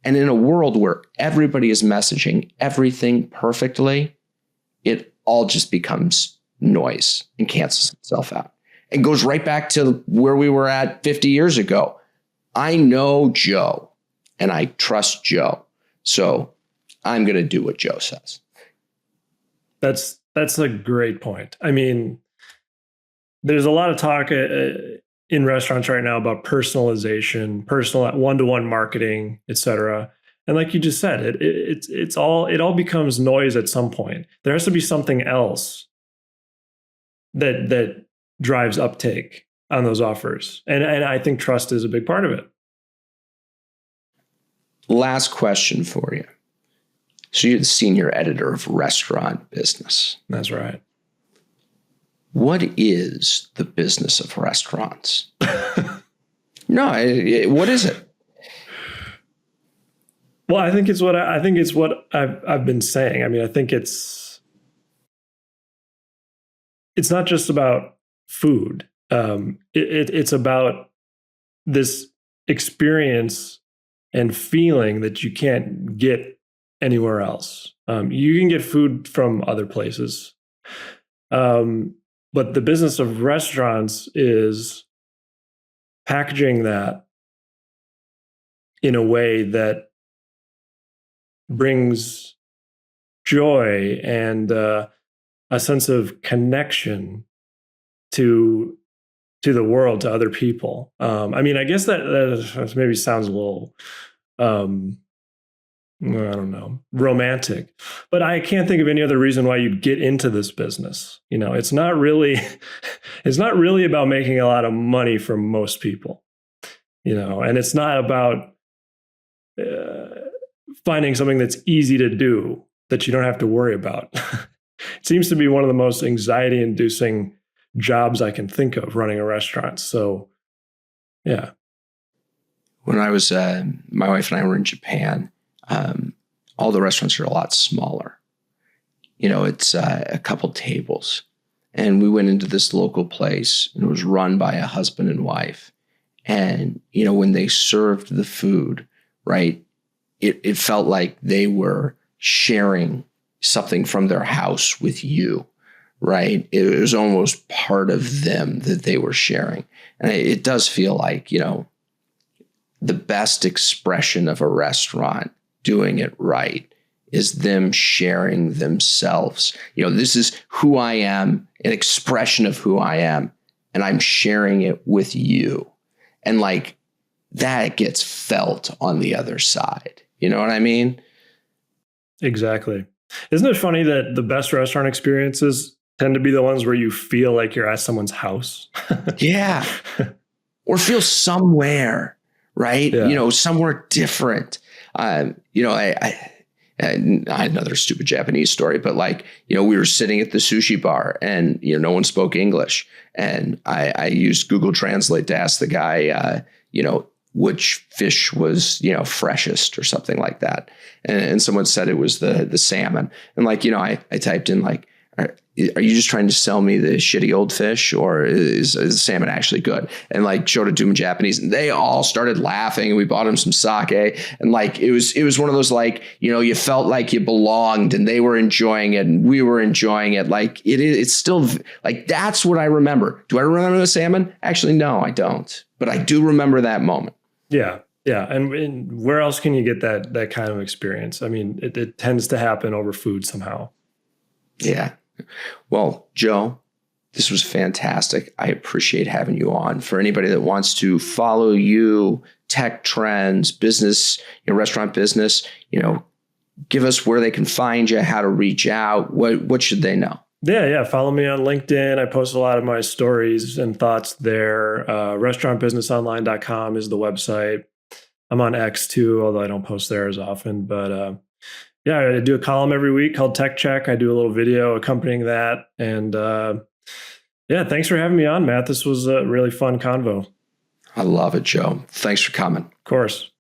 And in a world where everybody is messaging everything perfectly, it all just becomes noise and cancels itself out. It goes right back to where we were at 50 years ago. I know Joe and I trust Joe. So I'm going to do what Joe says. That's a great point. I mean, there's a lot of talk in restaurants right now about personalization, personal one-to-one marketing, et cetera. And like you just said, it all becomes noise at some point. There has to be something else that drives uptake on those offers. And I think trust is a big part of it. Last question for you. So you're the senior editor of Restaurant Business. That's right. What is the business of restaurants? No, what is it? Well, I think it's what I've been saying. I mean, I think it's not just about food. It's about this experience and feeling that you can't get anywhere else. You can get food from other places. But the business of restaurants is packaging that in a way that brings joy and a sense of connection to the world, to other people. I mean, I guess that maybe sounds a little, I don't know, romantic, but I can't think of any other reason why you'd get into this business. It's not really about making a lot of money for most people, and it's not about finding something that's easy to do that you don't have to worry about. It seems to be one of the most anxiety-inducing jobs I can think of, running a restaurant. So, yeah. When I was, my wife and I were in Japan, all the restaurants are a lot smaller. It's a couple tables. And we went into this local place and it was run by a husband and wife. And, when they served the food, right, it felt like they were sharing something from their house with you, right? It was almost part of them that they were sharing. And it does feel like, the best expression of a restaurant doing it right is them sharing themselves. This is who I am, an expression of who I am, and I'm sharing it with you. And like that gets felt on the other side. You know what I mean? Exactly. Isn't it funny that the best restaurant experiences tend to be the ones where you feel like you're at someone's house? Yeah. Or feel somewhere, right? Yeah. Somewhere different. I another stupid Japanese story, but we were sitting at the sushi bar and, no one spoke English. And I used Google Translate to ask the guy, which fish was, freshest or something like that. And someone said it was the salmon. And I typed in are you just trying to sell me the shitty old fish, or is the salmon actually good? And showed it to them in Japanese, and they all started laughing. And we bought them some sake, and it was one of those you felt like you belonged, and they were enjoying it, and we were enjoying it. It's still that's what I remember. Do I remember the salmon? Actually, no, I don't. But I do remember that moment. Yeah. Yeah. And where else can you get that kind of experience? I mean, it tends to happen over food somehow. Yeah. Well, Joe, this was fantastic. I appreciate having you on. For anybody that wants to follow you, tech trends, business, restaurant business, give us where they can find you, how to reach out. What should they know? Yeah. Follow me on LinkedIn. I post a lot of my stories and thoughts there. Restaurantbusinessonline.com is the website. I'm on X too, although I don't post there as often. But I do a column every week called Tech Check. I do a little video accompanying that. And thanks for having me on, Matt. This was a really fun convo. I love it, Joe. Thanks for coming. Of course.